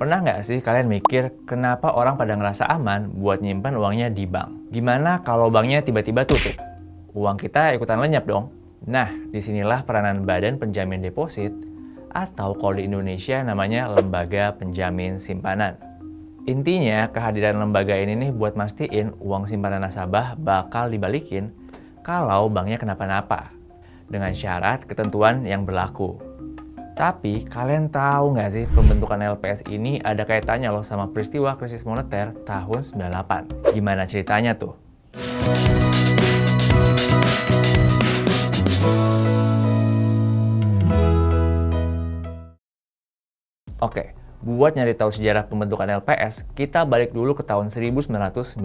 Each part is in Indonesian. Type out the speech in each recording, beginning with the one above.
Pernah nggak sih kalian mikir kenapa orang pada ngerasa aman buat nyimpan uangnya di bank? Gimana kalau banknya tiba-tiba tutup? Uang kita ikutan lenyap dong. Nah, disinilah peranan Badan Penjamin Deposit atau kalau di Indonesia namanya Lembaga Penjamin Simpanan. Intinya, kehadiran lembaga ini nih buat mastiin uang simpanan nasabah bakal dibalikin kalau banknya kenapa-napa dengan syarat ketentuan yang berlaku. Tapi, kalian tahu nggak sih pembentukan LPS ini ada kaitannya loh sama peristiwa krisis moneter tahun 98. Gimana ceritanya tuh? Oke, buat nyari tahu sejarah pembentukan LPS, kita balik dulu ke tahun 1998.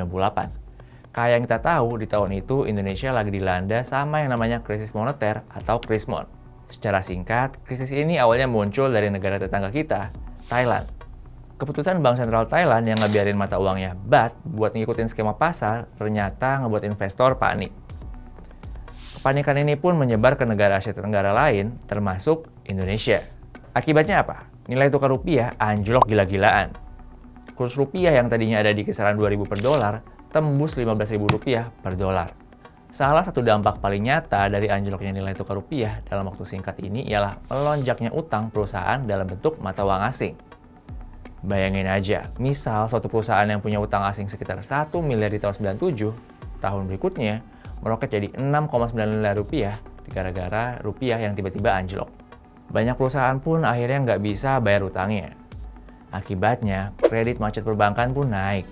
Kayak yang kita tahu, di tahun itu Indonesia lagi dilanda sama yang namanya krisis moneter atau Krismon. Secara singkat, krisis ini awalnya muncul dari negara tetangga kita, Thailand. Keputusan Bank Sentral Thailand yang ngebiarin mata uangnya baht buat ngikutin skema pasar ternyata ngebuat investor panik. Kepanikan ini pun menyebar ke negara Asia Tenggara lain, termasuk Indonesia. Akibatnya apa? Nilai tukar rupiah anjlok gila-gilaan. Kurs rupiah yang tadinya ada di kisaran 2.000 per dolar, tembus 15.000 rupiah per dolar. Salah satu dampak paling nyata dari anjloknya nilai tukar rupiah dalam waktu singkat ini ialah melonjaknya utang perusahaan dalam bentuk mata uang asing. Bayangin aja, misal suatu perusahaan yang punya utang asing sekitar 1 miliar di tahun 97, tahun berikutnya meroket jadi 6,9 miliar rupiah gara-gara rupiah yang tiba-tiba anjlok. Banyak perusahaan pun akhirnya nggak bisa bayar utangnya. Akibatnya, kredit macet perbankan pun naik.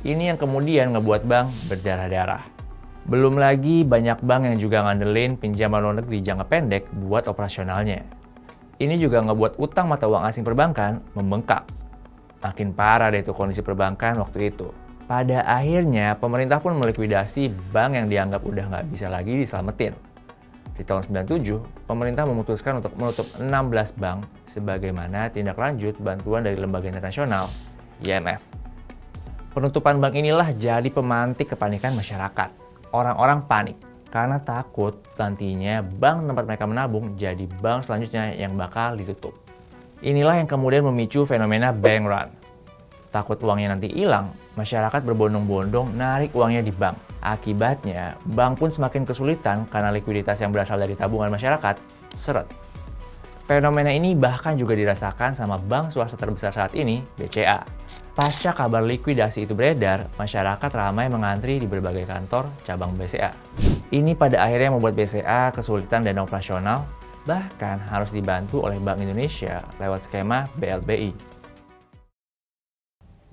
Ini yang kemudian ngebuat bank berdarah-darah. Belum lagi banyak bank yang juga ngandelin pinjaman luar negeri jangka pendek buat operasionalnya. Ini juga ngebuat utang mata uang asing perbankan membengkak. Makin parah deh tuh kondisi perbankan waktu itu. Pada akhirnya, pemerintah pun melikuidasi bank yang dianggap udah nggak bisa lagi diselamatin. Di tahun 97, pemerintah memutuskan untuk menutup 16 bank sebagaimana tindak lanjut bantuan dari lembaga internasional, IMF. Penutupan bank inilah jadi pemantik kepanikan masyarakat. Orang-orang panik karena takut nantinya bank tempat mereka menabung jadi bank selanjutnya yang bakal ditutup. Inilah yang kemudian memicu fenomena bank run. Takut uangnya nanti hilang, masyarakat berbondong-bondong narik uangnya di bank. Akibatnya, bank pun semakin kesulitan karena likuiditas yang berasal dari tabungan masyarakat seret. Fenomena ini bahkan juga dirasakan sama bank swasta terbesar saat ini, BCA. Pasca kabar likuidasi itu beredar, masyarakat ramai mengantri di berbagai kantor cabang BCA. Ini pada akhirnya membuat BCA kesulitan dana operasional, bahkan harus dibantu oleh Bank Indonesia lewat skema BLBI.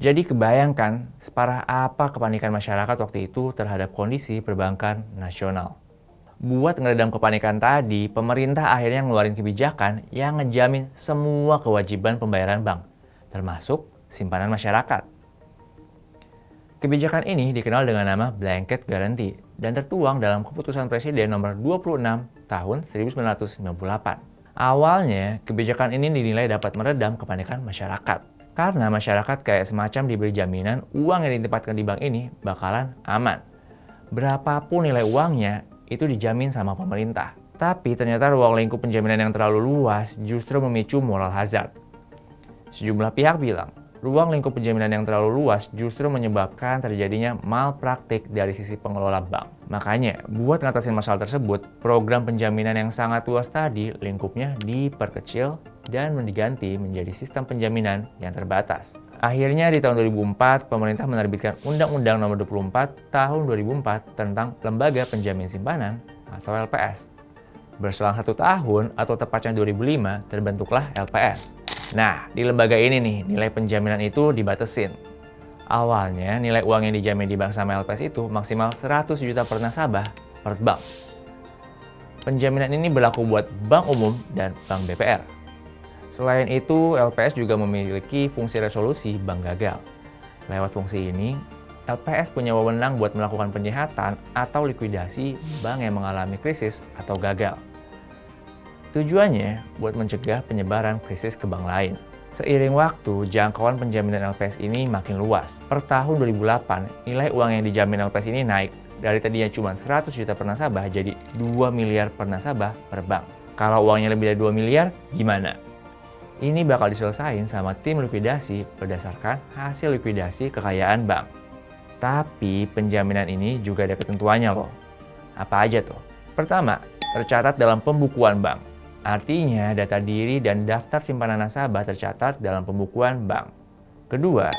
Jadi kebayangkan separah apa kepanikan masyarakat waktu itu terhadap kondisi perbankan nasional. Buat ngeredam kepanikan tadi, pemerintah akhirnya ngeluarin kebijakan yang ngejamin semua kewajiban pembayaran bank, termasuk simpanan masyarakat. Kebijakan ini dikenal dengan nama Blanket Guarantee dan tertuang dalam Keputusan Presiden nomor 26 tahun 1998. Awalnya, kebijakan ini dinilai dapat meredam kepanikan masyarakat. Karena masyarakat kayak semacam diberi jaminan uang yang ditempatkan di bank ini bakalan aman. Berapapun nilai uangnya, itu dijamin sama pemerintah. Tapi ternyata ruang lingkup penjaminan yang terlalu luas justru memicu moral hazard. Sejumlah pihak bilang, ruang lingkup penjaminan yang terlalu luas justru menyebabkan terjadinya malpraktik dari sisi pengelola bank. Makanya, buat ngatasin masalah tersebut, program penjaminan yang sangat luas tadi lingkupnya diperkecil dan diganti menjadi sistem penjaminan yang terbatas. Akhirnya di tahun 2004, pemerintah menerbitkan Undang-Undang Nomor 24 Tahun 2004 tentang Lembaga Penjamin Simpanan atau LPS. Berselang 1 tahun atau tepatnya 2005, terbentuklah LPS. Nah, di lembaga ini nih, nilai penjaminan itu dibatesin. Awalnya, nilai uang yang dijamin di bank sama LPS itu maksimal 100 juta per nasabah per bank. Penjaminan ini berlaku buat bank umum dan bank BPR. Selain itu, LPS juga memiliki fungsi resolusi bank gagal. Lewat fungsi ini, LPS punya wewenang buat melakukan penyihatan atau likuidasi bank yang mengalami krisis atau gagal. Tujuannya buat mencegah penyebaran krisis ke bank lain. Seiring waktu, jangkauan penjaminan LPS ini makin luas. Per tahun 2008, nilai uang yang dijamin LPS ini naik. Dari tadinya cuma 100 juta per nasabah jadi 2 miliar per nasabah per bank. Kalau uangnya lebih dari 2 miliar, gimana? Ini bakal diselesain sama tim likuidasi berdasarkan hasil likuidasi kekayaan bank. Tapi penjaminan ini juga ada ketentuannya loh. Apa aja tuh? Pertama, tercatat dalam pembukuan bank. Artinya data diri dan daftar simpanan nasabah tercatat dalam pembukuan bank. Kedua,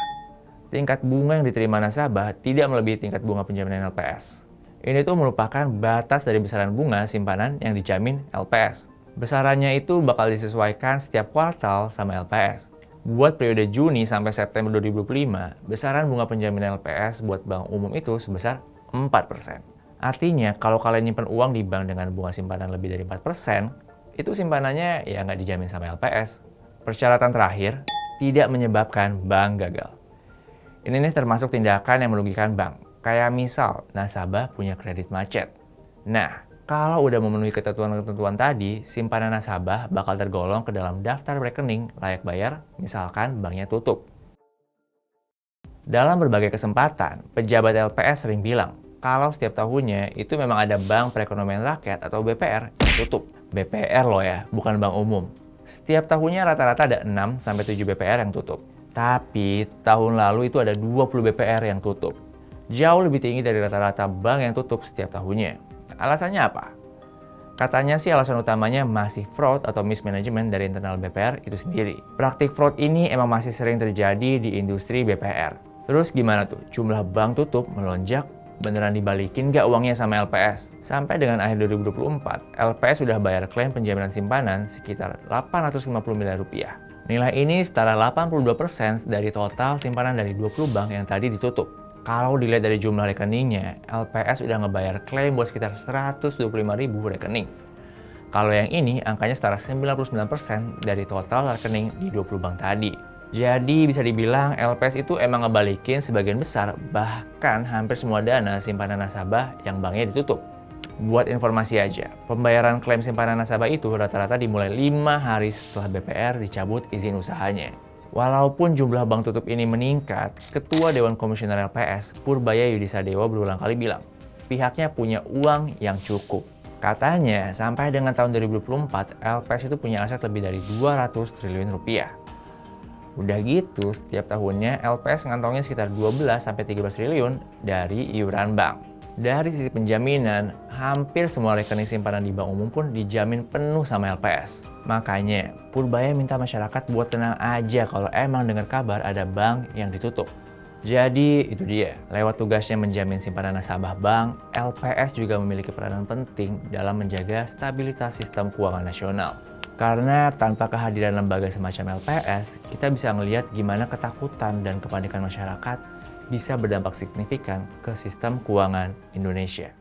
tingkat bunga yang diterima nasabah tidak melebihi tingkat bunga penjaminan LPS. Ini tuh merupakan batas dari besaran bunga simpanan yang dijamin LPS. Besarannya itu bakal disesuaikan setiap kuartal sama LPS. Buat periode Juni sampai September 2025, besaran bunga penjaminan LPS buat bank umum itu sebesar 4%. Artinya, kalau kalian nyimpan uang di bank dengan bunga simpanan lebih dari 4%, itu simpanannya ya nggak dijamin sama LPS. Persyaratan terakhir, tidak menyebabkan bank gagal. Ini nih termasuk tindakan yang merugikan bank. Kayak misal, nasabah punya kredit macet. Nah, kalau udah memenuhi ketentuan-ketentuan tadi, simpanan nasabah bakal tergolong ke dalam daftar rekening layak bayar, misalkan banknya tutup. Dalam berbagai kesempatan, pejabat LPS sering bilang, kalau setiap tahunnya itu memang ada Bank Perekonomian Rakyat atau BPR yang tutup. BPR loh ya, bukan bank umum. Setiap tahunnya rata-rata ada 6-7 BPR yang tutup. Tapi tahun lalu itu ada 20 BPR yang tutup. Jauh lebih tinggi dari rata-rata bank yang tutup setiap tahunnya. Alasannya apa? Katanya sih alasan utamanya masih fraud atau mismanagement dari internal BPR itu sendiri. Praktik fraud ini emang masih sering terjadi di industri BPR. Terus gimana tuh? Jumlah bank tutup melonjak, beneran dibalikin nggak uangnya sama LPS? Sampai dengan akhir 2024, LPS sudah bayar klaim penjaminan simpanan sekitar 850 miliar rupiah. Nilai ini setara 82% dari total simpanan dari 20 bank yang tadi ditutup. Kalau dilihat dari jumlah rekeningnya, LPS udah ngebayar klaim buat sekitar 125.000 rekening. Kalau yang ini, angkanya setara 99% dari total rekening di 20 bank tadi. Jadi bisa dibilang LPS itu emang ngebalikin sebagian besar, bahkan hampir semua dana simpanan nasabah yang banknya ditutup. Buat informasi aja, pembayaran klaim simpanan nasabah itu rata-rata dimulai 5 hari setelah BPR dicabut izin usahanya. Walaupun jumlah bank tutup ini meningkat, Ketua Dewan Komisioner LPS, Purbaya Yudisadewa berulang kali bilang, pihaknya punya uang yang cukup. Katanya, sampai dengan tahun 2024, LPS itu punya aset lebih dari 200 triliun rupiah. Udah gitu, setiap tahunnya LPS ngantongin sekitar 12-13 triliun dari iuran bank. Dari sisi penjaminan, hampir semua rekening simpanan di bank umum pun dijamin penuh sama LPS. Makanya, Purbaya minta masyarakat buat tenang aja kalau emang dengar kabar ada bank yang ditutup. Jadi, itu dia. Lewat tugasnya menjamin simpanan nasabah bank, LPS juga memiliki peranan penting dalam menjaga stabilitas sistem keuangan nasional. Karena tanpa kehadiran lembaga semacam LPS, kita bisa ngelihat gimana ketakutan dan kepanikan masyarakat bisa berdampak signifikan ke sistem keuangan Indonesia.